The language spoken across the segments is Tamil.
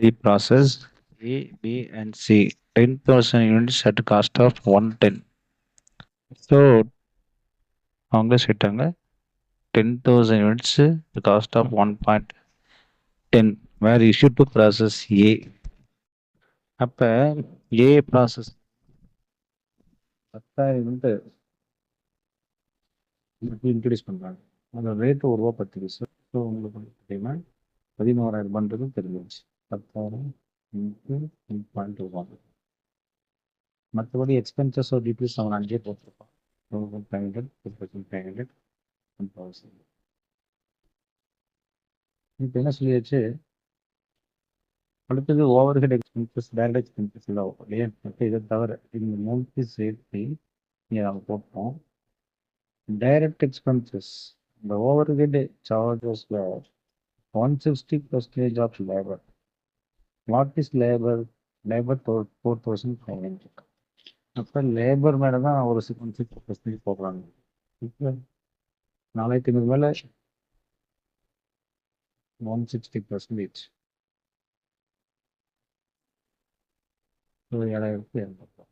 Reprocess A, B, and C. 10,000 units at cost of 110. So அவங்க சொல்லிட்டாங்க 10,000 units the cost of 1.10 were issued to process A. அப்ப A process 10,000 யூனிட் இன்ட்ரடியூஸ் பண்றாங்க. அதோட ரேட் ₹1.10. ஸோ உங்களுக்கு பார்த்தீங்கன்னா 11,000 தெரிஞ்சிருச்சு. 10,000 இன்ட்டு 1.21. மற்றபடி எக்ஸ்பென்சஸ் ஒரு டீட்டெயில்ஸ் அவன் அங்கேயே போட்டிருப்பான். 1,500, 2,500, 1,000. இப்போ என்ன சொல்லியாச்சு, அடுத்தது over head expenses, direct expenses எல்லாம் இல்லையா? இப்போ இதை தவிர இந்த மூணுக்கு சேர்த்து இங்கே நம்ம போட்டோம். டைரக்ட் எக்ஸ்பென்சஸ், இந்த ஓவர் ஹெட் சார்ஜஸ்ல 160% of labour. What is labour? Labour 4,500. அப்போ லேபர் மேலே தான் ஒரு 60% போடுறாங்க. இப்போ 4,500 மேலே 160%. So 7,200.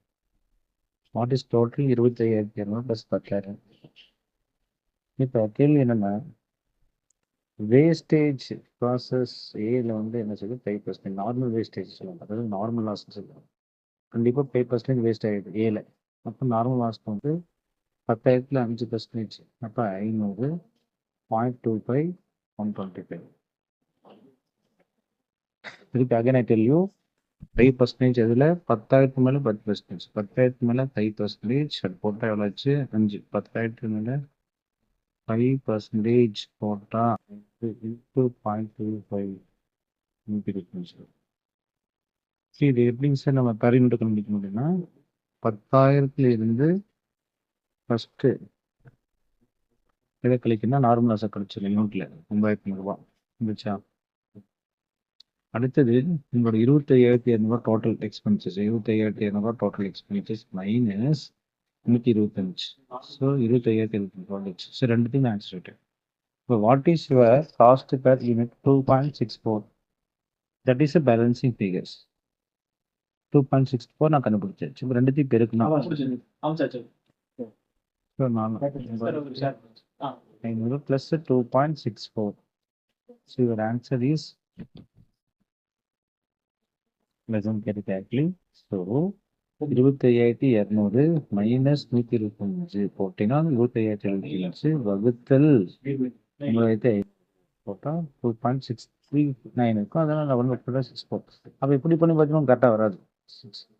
What is total? 25,200 plus 10,000. இப்போ கேள்வி என்னென்னா, வேஸ்டேஜ் ப்ராசஸ் ஏல வந்து என்ன சொல்லுது? 5%. நார்மல் வேஸ்டேஜ் சொல்லுவாங்க, அதாவது நார்மல் லாஸ் சொல்லுவாங்க. கண்டிப்பாக 5% வேஸ்ட் ஆகிடுது ஏல. அப்போ நார்மல் லாஸ் வந்து 10,000ல் 5%. அப்போ 500, 0.25, 125. திருப்பி அகைன் ஐ டெல் யூ, 5% இதில் 10,000 மேலே 10%. 10,000 மேலே 5%. அது போட்டால் எவ்வளோ ஆச்சு? 5. 10,000 மேலே 5% போட்டால் இன்ட்டு 0.25 இன்க்ரீஸ். இது எப்படிங்க சார் நம்ம பெர் யூனிட் கண்டுபிடிக்க முடியும்னா, 10,000ல் இருந்து ஃபஸ்ட்டு எதை கழிக்கணும்னா நார்மல் லாஸை கழிச்சிடும். யூனிட்ல 9,500 ரூபா இருந்துச்சா? அடுத்தது உங்களோட 25,200 total expenses. 25,200 total expenses minus 125. So 25,200. So ரெண்டுத்தையும் ஆன்சர் ரைட்டு. இப்போ what is your cost per unit? 2.64. That is a balancing figures. 2.64 நான் கண்டுபிடிச்சாச்சு. இப்போ ரெண்டுத்தையும் பெருக்கணும். So 500 plus 2.64. So your answer is less than கேட்டீங்க. ஸோ 25,200 மைனஸ் 125 போட்டீங்கன்னா 25,225 வகுத்தல் 9,500 போட்டால் 2.639 இருக்கும். அதனால் 11.64. அப்போ இப்படி பண்ணி பார்த்தீங்கன்னா கரெக்டாக வராது.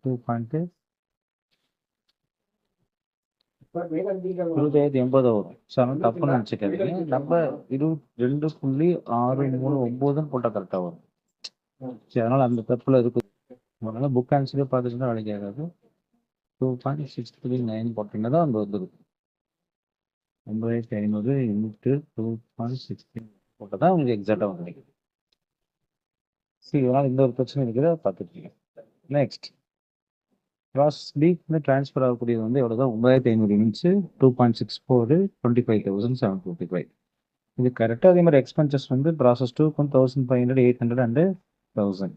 25,080 வரும். ஸோ அதனால் தப்புன்னு நினச்சிக்காதீங்க. நம்ம 22.639 போட்டால் கரெக்டாக வரும். சரி, அதனால் அந்த தப்பில் இருக்குது. அதனால் புக் ஆன்சரே பார்த்துச்சுன்னா வேலைக்கு ஆகாது. 2.639 போட்டிங்கன்னா தான் அங்கே வந்துருக்கு. 9,500 இன்ட்டு 2.16 போட்டால் தான் உங்களுக்கு எக்ஸாக்டாக வந்து நினைக்குது. சரி, இதனால் இந்த ஒரு பிரச்சனை இருக்கிறத பார்த்துருக்கீங்க. நெக்ஸ்ட் ப்ராசஸ் பிக்கு வந்து ட்ரான்ஸ்ஃபர் ஆகக்கூடியது வந்து எவ்வளோ தான்? 9,500 யூனிட்ஸு 2.64 25,755. இது கரெக்டாக. அதே மாதிரி எக்ஸ்பென்சஸ் வந்து ப்ராசஸ் 2க்கும் 1,500, 800 அண்டு 1,000.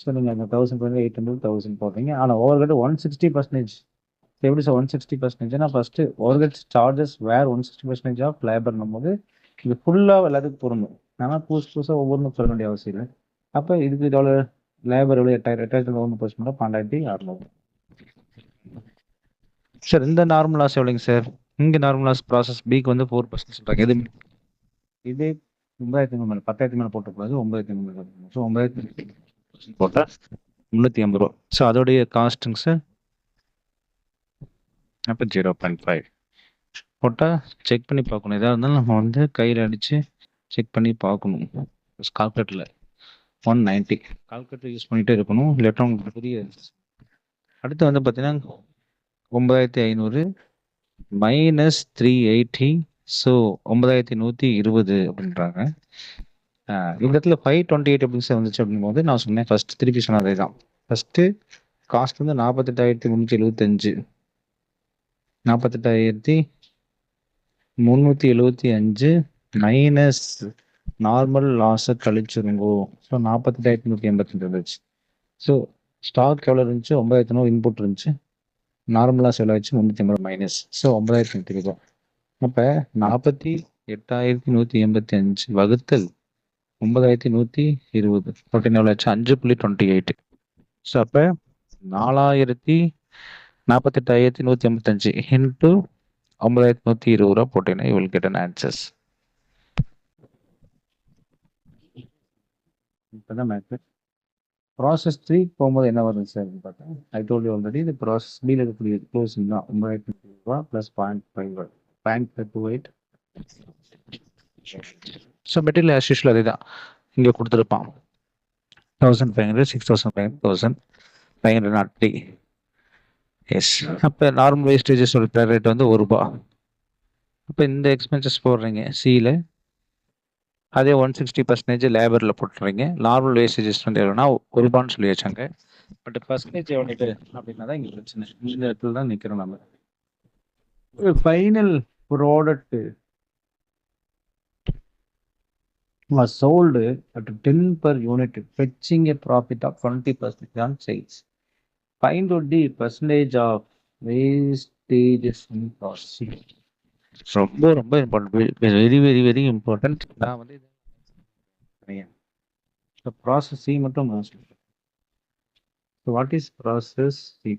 ஸோ நீங்கள் அந்த 1,500, 800, 1,000 போடுறீங்க. ஆனால் ஓவர்ஹெட் 160%. எப்படி sir 160%? First overhead charges where 160% of லேபர்னும் போது இது ஃபுல்லாக எல்லாத்துக்கும் பொருந்தும். ஆனால் புதுசாக ஒவ்வொன்றும் சொல்ல வேண்டிய அவசியம் இல்லை. அப்போ இதுக்கு எவ்வளோ லேபர் எவ்வளோ? 8,000 1% 12,600. சார் இந்த நார்மல் லாஸ் எவ்வளோங்க சார்? இங்கே நார்மல் லாஸ் ப்ராசஸ் பிக்கு வந்து 4% சொல்கிறாங்க. எது இதே 9,500 மேலே 10,000 மேலே போட்டக்கூடாது. 9,500 மேலே. ஸோ 9,500 போட்டால் 380 ரூபா. ஸோ அதோடைய காஸ்ட்டுங்க சார் அப்போ 0.5 போட்டால் செக் பண்ணி பார்க்கணும். எதாக இருந்தாலும் நம்ம வந்து கையில் அடித்து செக் பண்ணி பார்க்கணும். கால்குலேட்டரில் 190 கால்குலேட்டர் யூஸ் பண்ணிகிட்டே இருக்கணும். இல்லாட்டா உங்களுக்கு புரிய. அடுத்து வந்து பார்த்தீங்கன்னா 9,500 மைனஸ் 380. ஸோ 9,120 அப்படின்றாங்க. இந்த இடத்துல 528 எப்படி சார் வந்துச்சு அப்படிங்கும்போது நான் சொன்னேன் ஃபர்ஸ்ட் திருப்பி சொன்னதே தான். ஃபர்ஸ்ட்டு காஸ்ட் வந்து 48,375. 48,375 மைனஸ் நார்மல் லாஸை கழிச்சிருங்கோ. ஸோ 48,185 இருந்துச்சு. ஸோ ஸ்டாக் எவ்வளோ இருந்துச்சு? 9,000 இன்புட் இருந்துச்சு. நார்மல் லாஸ் எவ்வளோ ஆச்சு? 350 மைனஸ். ஸோ 9,100 அப்போ 48,185 வகுத்தல் 9,120 14 எவ்வளோ ஆச்சு? 5.28. ஸோ அப்போ 48,185 இன்ட்டு 9,120 போட்டீங்கன்னா you will get an answers. இப்போதான் மேட்ரு. ப்ராசஸ் 3 போகும்போது என்ன வருது சார் பார்த்தேன். ஐ டோல்ட் யூ ஆல்ரெடி இந்த ப்ராசஸ் பியில் இருக்கக்கூடிய க்ளோசிங் தான் 9,200 plus 0.28. So material as usual அதே தான் இங்கே கொடுத்துருப்பான். 1,500 6,500 1,500 நாட் 3. எஸ். அப்போ நார்மல் வேஸ்டேஜஸ் ரிப்பேர் ரேட் வந்து ₹1. அப்போ இந்த எக்ஸ்பென்சஸ் போடுறீங்க சியில், அதே 160% லேபரில் போட்டுறீங்க. நார்மல் வேஸ்டேஜஸ் வந்து எவ்வளோனா ₹1 சொல்லி வச்சாங்க. பட் பர்சன்டேஜ் எவ்வளோ அப்படின்னா தான் இங்கே பிரச்சனை. இந்த இடத்துல தான் நிற்கிறோம் நம்ம. Final product was sold at 10 per unit, fetching a profit of 20% on sales. Find out the percentage of wastages in processing. ரொம்ப ரொம்ப important, very very very important. நான் வந்து ப்ராசஸ் சி மட்டும் சொல்றேன். So what is process C?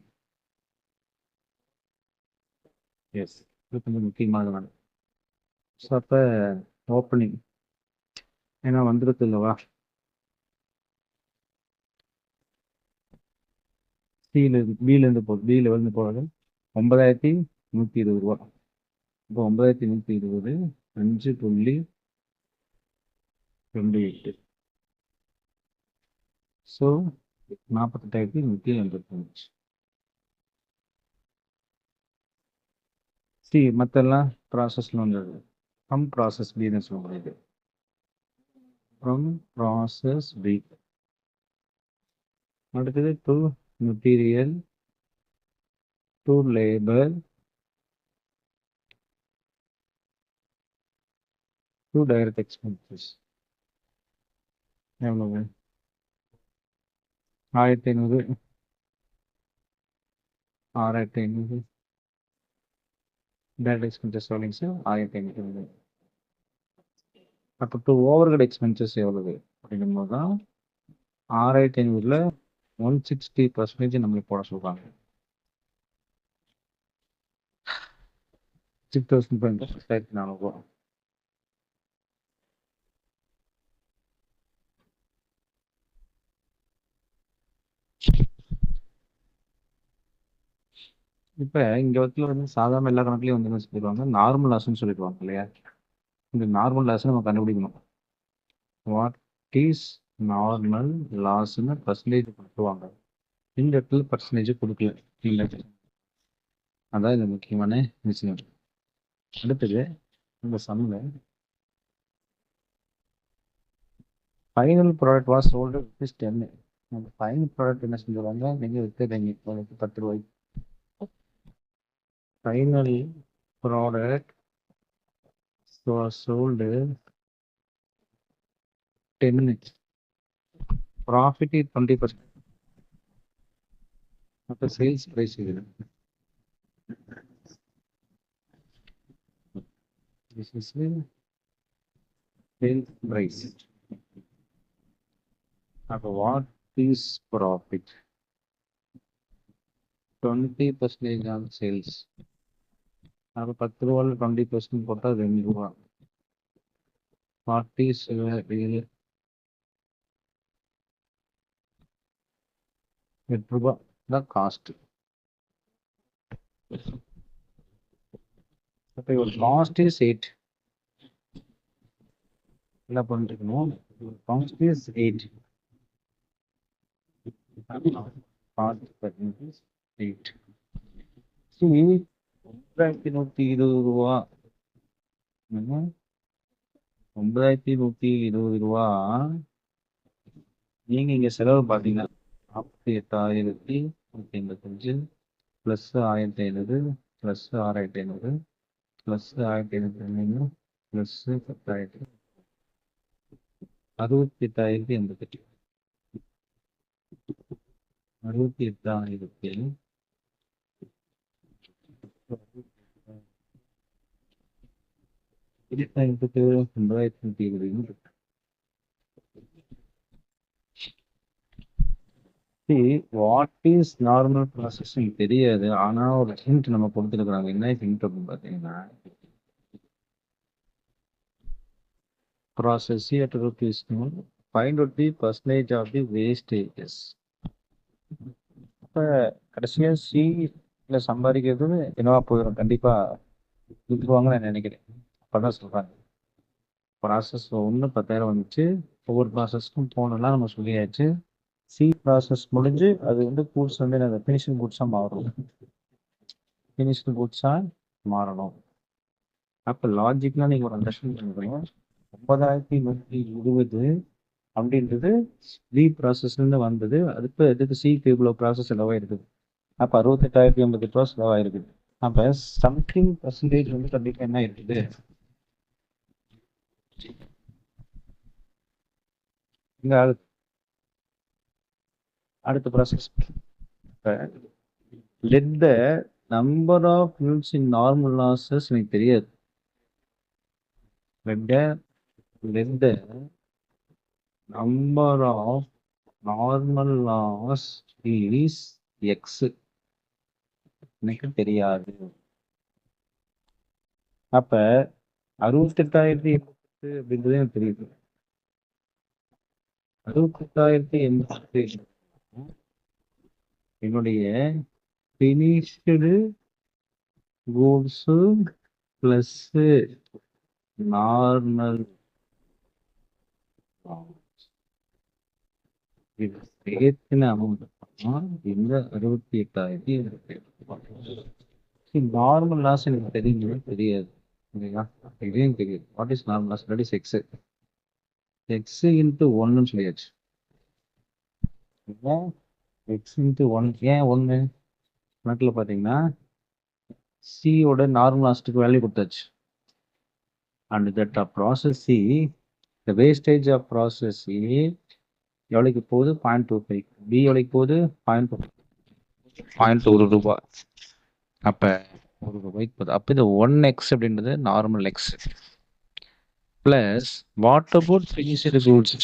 Yes, இது கொஞ்சம் முக்கியமாக. ஸோ அப்போ ஓப்பனிங் ஏன்னா வந்துருக்கு இல்லவா? பிலேருந்து போகுது. பியில் வந்து போகிறது 9,120. இப்போ 9,120 5.28. ஸோ 48,185. சி மற்றெல்லாம் ப்ராசஸில் வந்துடுது. ஃப்ரம் ப்ராசஸ் பின்னு சொல்ல முடியுது. From process B. அடுத்தது to material, to labour, to direct expenses. எவ்வளவு? 1,500 6,500 டைரக்ட் எக்ஸ்பென்சஸ் எவ்வளோங்க சார்? 1,500. அப்போ டு ஓவர்ஹெட் எக்ஸ்பென்சஸ் எவ்வளவு அப்படிங்கும்போது தான் 6,500ல் 160% நம்மளுக்கு போட சொல்கிறாங்க. 6,400. இப்போ இங்கே வந்து சாதாரண எல்லா கணக்குலையும் வந்து என்ன சொல்லிடுவாங்க? நார்மல் லாஸ்ன்னு சொல்லிடுவாங்க இல்லையா? இந்த நார்மல் லாஸ் நம்ம கண்டுபிடிக்கணும். வாட் இஸ் நார்மல் லாஸ்ன்னு பர்சன்டேஜ் கொடுத்துருவாங்க. இந்த இடத்துல பர்சன்டேஜ் கொடுக்கல. இல்லை, அதான் இது முக்கியமான விஷயம். அடுத்தது இந்த சம்மில் final product was sold rupees 10. அந்த ஃபைனல் ப்ராடக்ட் என்ன செஞ்சுருவாங்க? நீங்கள் விற்றுறீங்க உங்களுக்கு ₹10. Final product was sold 10. Profit is 20%. அப்போ சேல்ஸ் ப்ரைஸ் இது. This is sales price. அப்போ what is profit? 20% on sales. அப்போ ₹10 20% போட்டால் ₹2. What is real? ₹8 தான் காஸ்ட். அப்போ your cost is 8. என்ன பண்ணிருக்கணும்? Cost is 8. Cost is 8. See, ₹9,120. ₹9,120 நீங்க இங்க செலவு பார்த்தீங்கன்னா 48,185 plus 1,500 plus 6,500 plus 1,500 plus 10,000 68,088 68,000 2,920. What is normal processing தெரியாது. ஆனா ஒரு ஹிண்ட் நம்ம கொடுத்துருக்குறாங்க. என்ன ஹிண்ட் அப்படின்னு பார்த்தீங்கன்னா, process C at root is find out the percentage of the wastages. இப்போ கடைசியாக சில சம்பாதிக்கிறது என்னவா போயிடும், கண்டிப்பாக விட்டுருவாங்கன்னு நான் நினைக்கிறேன். அப்பதான் சொல்கிறாங்க ப்ராசஸ் ஒன்று 10,000 வந்துச்சு, ஒவ்வொரு ப்ராசஸ்க்கும் போனலாம் நம்ம சொல்லியாச்சு. சி ப்ராசஸ் முடிஞ்சு அது வந்து கூட்ஸ் வந்து அந்த ஃபினிஷிங் கூட்ஸாக மாறும். ஃபினிஷ்டு கூட்ஸாக மாறணும். அப்போ லாஜிக்லாம் நீங்கள் ஒரு அண்டர்ஸ்டாண்ட் பண்ணுறீங்க. 9,120 அப்படின்றது பி ப்ராசஸ்லேருந்து வந்தது. அதுக்கு எதுக்கு சிக்கு இவ்வளோ ப்ராசஸ் செலவாக இருக்குது. அப்போ 68,088 ரூபா செலவாக இருக்குது. அப்போ சம்திங் பர்சன்டேஜ் வந்து கண்டிப்பாக என்ன இருக்குது, இங்கே அடுத்த process let the number of units in normal losses எனக்கு தெரியாது. let the number of normal loss is x எனக்கு தெரியாது. அப்ப 68,088 அப்படின்றது எனக்கு தெரியுது. 68,088 என்னுடைய ஃபினிஷ்டு கூட்ஸ் பிளஸ் நார்மல் இது சேர்த்துன அமௌண்ட் இந்த 68,088. நார்மல் லாஸ் எனக்கு தெரியுமே தெரியாது. இதையும் தெரியாது. What is normal loss? That is X. X into ஒன்னு சொல்லியாச்சு. X into one. ஏன் ஒன்று? கணக்கில் பார்த்தீங்கன்னா சியோட நார்மல் லாஸ்ட்டுக்கு வேல்யூ கொடுத்தாச்சு. And that process C, the wastage of process C எவ்வளோக்கு போகுது? 0.25. பி எவ்வளோக்கு போகுது? 0.1 ரூபாய். அப்போ 1 ரூபாய்க்கு போகுது. அப்போ இது 1x அப்படின்றது normal X. Plus what about finished goods?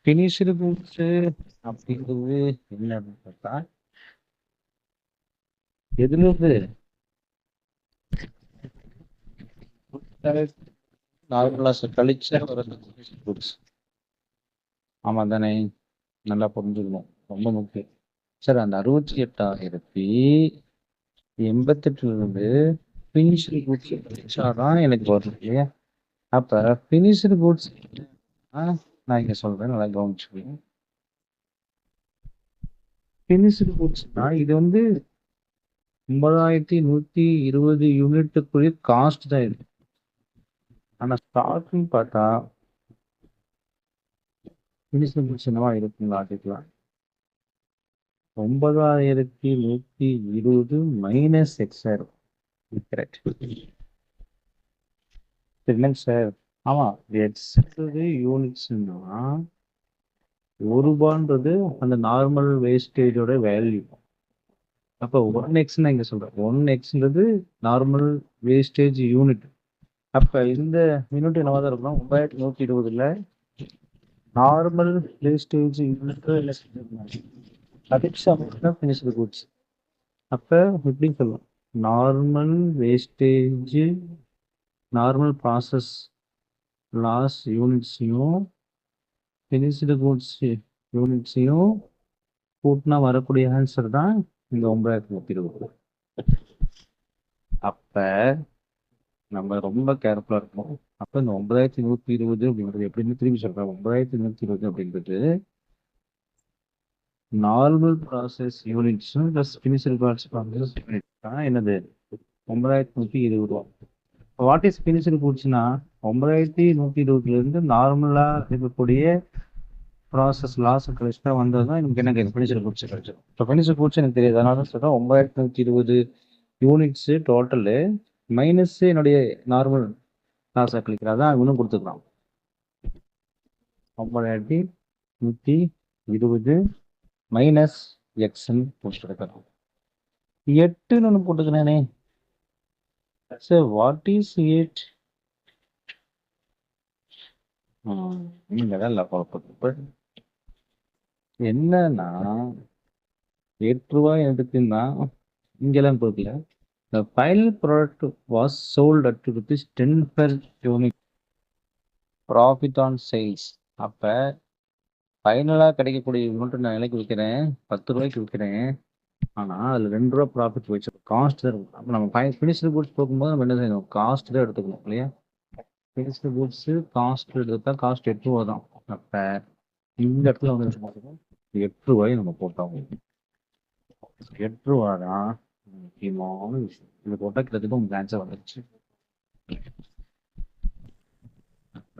Finished goods அப்படின்றது என்ன அப்படின்னு பார்த்தா, எதுலேருந்து நார்மலாக கழிச்சா வர்றது கூட்ஸ். ஆமாம் தானே? நல்லா புரிஞ்சுக்கணும், ரொம்ப முக்கியம். சார் அந்த 68,088 ஃபினிஷ்டு கூட்ஸ் கழிச்சாதான் எனக்கு வரும் இல்லையா? அப்போ ஃபினிஷ்டு கூட்ஸ் நான் இங்கே சொல்கிறேன், நல்லா கவனிச்சுக்கணும். ஃபினிஷ்டு கூட்ஸ்னா இது வந்து 9,120 யூனிட்டுக்குரிய காஸ்ட் தான் இருக்கு. ஆனால் ஸ்டாக்னு பார்த்தா ஃபினிஷ்டு கூட்ஸ் என்னவா இருக்குங்களா அதுக்கலாம் 9,120 மைனஸ் எக்ஸ் ஆயிரும். கரெக்ட் இல்லைங்க சார்? ஆமாம், எக்ஸ்ன்றது யூனிட்ஸ்னா 1 ரூபான்றது அந்த நார்மல் வேஸ்டேஜோட வேல்யூ. அப்போ 1x நான் இங்கே சொல்கிறேன். 1xன்றது நார்மல் வேஸ்டேஜ் யூனிட். அப்போ இந்த யூனிட் என்னவா தான் இருக்கணும்? 9,120ல் நார்மல் வேஸ்டேஜ் யூனிட் இல்லை கடைசி அமௌண்ட் தான் ஃபினிஷ்டு கூட்ஸ். அப்போ எப்படி சொல்லலாம்? Normal wastage normal process loss யூனிட்ஸையும் ஃபினிஷ்டு கூட்ஸ் யூனிட்ஸையும் கூட்டினா வரக்கூடிய ஆன்சர் தான் இந்த 9,120. அப்போ நம்ம ரொம்ப கேர்ஃபுல்லாக இருக்கணும். அப்போ இந்த 9,120 அப்படின்றது எப்படின்னு திரும்பி சொல்கிறேன். 9,120 அப்படின்றது நார்மல் ப்ராசஸ் யூனிட்ஸும் ப்ளஸ் ஃபினிஷ்டு ப்ராசஸ் யூனிட் தான் என்னது 9,120 ரூபா. வாட் இஸ் ஃபினிஷ்டு கூட்ஸ்னா 9,120லேருந்து நார்மலாக இருக்கக்கூடிய ப்ராசஸ் லாஸ் கழிச்சுட்டா வந்தது தான் எனக்கு என்ன ஃபினிஷ்டு கூட்ஸ் கழிச்சிடும். இப்போ ஃபினிஷ்டு கூட்ஸ் எனக்கு தெரியாது, அதனால சொல்கிறேன் 9,120 யூனிட்ஸு டோட்டலு மைனஸ் என்னுடைய நார்மல் லாஸாக கழிக்கிறதா இன்னும் கொடுத்துக்கலாம். 9,120 மைனஸ் எக்ஸ்ன்னு போட்டுருக்கிறோம். 8ன்னு ஒன்று போட்டுக்கிறேனே. So what is 8? இல்லை பார்ப்போம். என்னன்னா 8 ரூபாய் எடுத்துன்னா இங்கெல்லாம் கொடுக்கல. The final product was sold at ₹10 per unit. Profit on sales. அப்ப ஃபைனலா கிடைக்கக்கூடிய யூனிட் நான் விலைக்கு விற்கிறேன், 10 ரூபாய்க்கு விற்கிறேன். ஆனா அதுல 2 ரூபா ப்ராஃபிட் போயிடுச்சு. காஸ்ட் தான் இருக்கும். அப்ப நம்ம ஃபினிஷ்டு கூட்ஸ் போகும்போது நம்ம என்ன செய்யணும்? காஸ்ட் தான் எடுத்துக்கணும் இல்லையா? ஃபினிஷ்டு கூட்ஸ் காஸ்ட் எடுத்தா காஸ்ட் 8 ரூபா தான். அப்ப இந்த இடத்துல வந்து 8 ரூபாய் நம்ம போட்டோம். 8 ரூபா தான் முக்கியமான விஷயம். இது போட்டா கிட்டத்தட்ட உங்களுக்கு ஆன்சர் வந்துருச்சு. அப்ப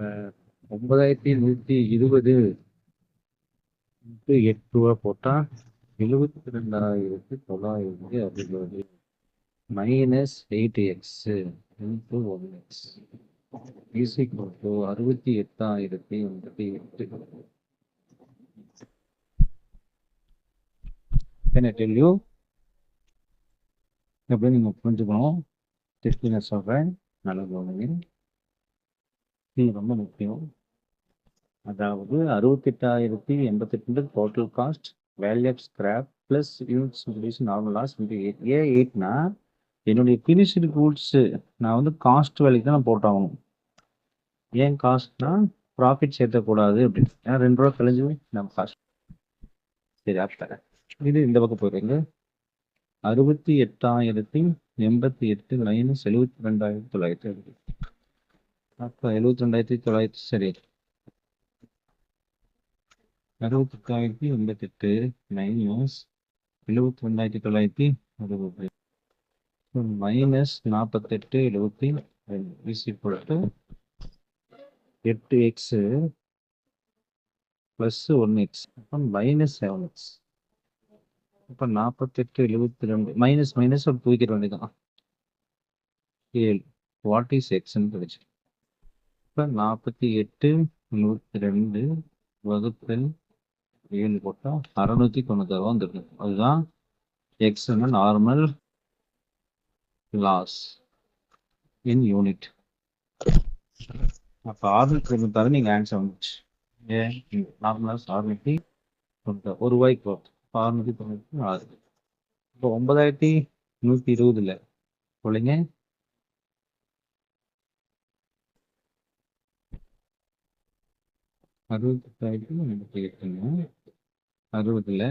9,120 8 ரூபா போட்டா 72,960 minus 8x into 1x is equal to 68,008. Can I tell you? எப்படி நீங்க புரிஞ்சுக்கணும்? டெஸ்டிங் சொல்றேன், நல்லா கவனிங்க. இது ரொம்ப முக்கியம். அதாவது 68,088 total cost, value of scrap plus units relation normal loss into 8. ஏன் 8னா என்னுடைய ஃபினிஷ்டு கூட்ஸ் நான் வந்து காஸ்ட் வேலைக்கு தான் நான் போட்டாகணும். ஏன் காஸ்ட்னா ப்ராஃபிட் சேர்த்தக்கூடாது அப்படின்னு. ஏன்னா 2 ரூபா கழிஞ்சு நம்ம காஸ்ட். சரி, அப்ப இது இந்த பக்கம் போயிடுங்க. 68,088 மைனஸ் 72,900. அப்போ 72,900 சரி. 68,088 minus 72,960 minus 48,72 8x plus 1x அப்போ மைனஸ் 7x. அப்போ 48,72 மைனஸ் மைனஸ் ஒரு தூக்கிட வேண்டியதான். 7 வாட் இஸ் எக்ஸ்ன்னு கிடைச்சு. இப்போ 48,102 வகுத்தல் 7 போட்டால் 696 வந்துருக்கு. அதுதான் எக்ஸ்னா நார்மல் லாஸ் இன் யூனிட். அப்போ 696 நீங்கள் ஆன்சர் வந்துச்சு. ஏன் நார்மல் லாஸ் 696 1 ரூபாய்க்கு போகுது. 696. இப்போ 9,120 சொல்லுங்க. 68,088 60ல்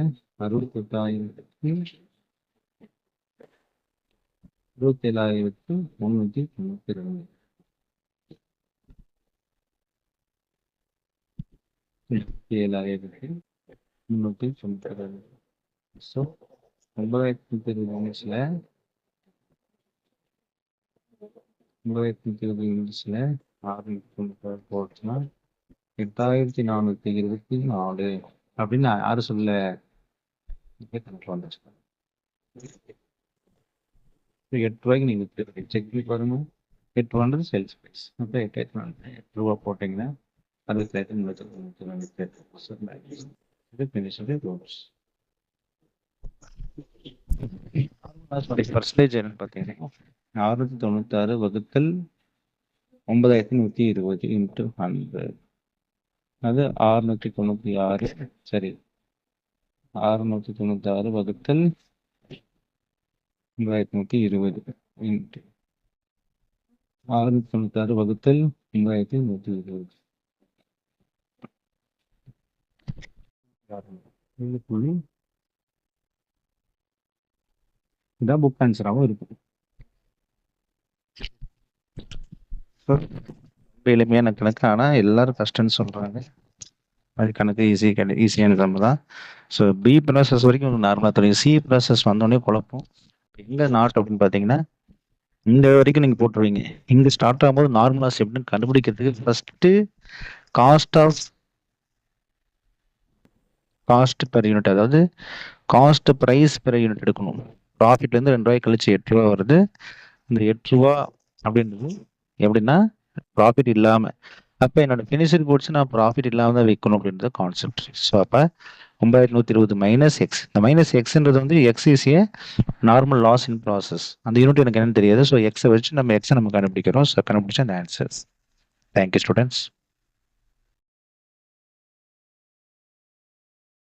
67,392 67,392. ஸோ 9,120 யூனிட்ஸில் 696 போச்சுன்னா 8,424 அப்படின்னு யாரு சொல்ல கணக்கில் வந்துச்சு. 8 ரூபாய்க்கு நீங்க செக் பண்ணி பாருங்க. 800 சேல்ஸ் பிரைஸ். அப்போ 8 ரூபா போட்டீங்கன்னா 60,000 பர்சன்டேஜ் என்னன்னு பார்த்தீங்கன்னா 696 வகுத்தல் 9,120 இன்ட்டு 100. அது 696. சரி, 696 வகுத்தல் 9,120 இன்ட்டு 696 வகுத்தல் 9,120. இதான் புக் ஆன்சராகவும் இருக்கும். எளிமையான கணக்கு, ஆனால் எல்லாரும் கஷ்டம்னு சொல்கிறாங்க. அது கணக்கு ஈஸியான நம்ம தான். ஸோ பி ப்ராசஸ் வரைக்கும் உங்களுக்கு நார்மலாக தெரியும். சி ப்ராசஸ் வந்தோடனே குழப்பம். எங்கே நாட் அப்படின்னு பார்த்தீங்கன்னா இந்த வரைக்கும் நீங்கள் போட்டுருவீங்க. இங்கே ஸ்டார்ட் ஆகும்போது நார்மலாக எப்படின்னு கண்டுபிடிக்கிறதுக்கு ஃபஸ்ட்டு காஸ்ட் பெர் யூனிட், அதாவது காஸ்ட் ப்ரைஸ் பெர் யூனிட் எடுக்கணும். ப்ராஃபிட்லேருந்து 2 ரூபாய் கழிச்சு 8 ரூபா வருது. இந்த 8 ரூபா அப்படின்றது எப்படின்னா ப்ராஃபிட் இல்லாமல், அப்போ என்னோட ஃபினிஷர் கூட்ஸ் நான் ப்ராஃபிட் இல்லாமல் தான் விற்கணும் அப்படின்றது கான்செப்ட். ஸோ அப்போ 9120 மைனஸ் எக்ஸ். இந்த மைனஸ் எக்ஸ்ன்றது வந்து X is a normal loss in process. அந்த யூனிட் எனக்கு என்னன்னு தெரியாது. ஸோ எக்ஸை வச்சு நம்ம எக்ஸை நம்ம கண்டுபிடிக்கிறோம். ஸோ கண்டுபிடிச்ச அந்த ஆன்சர்ஸ். Thank you students.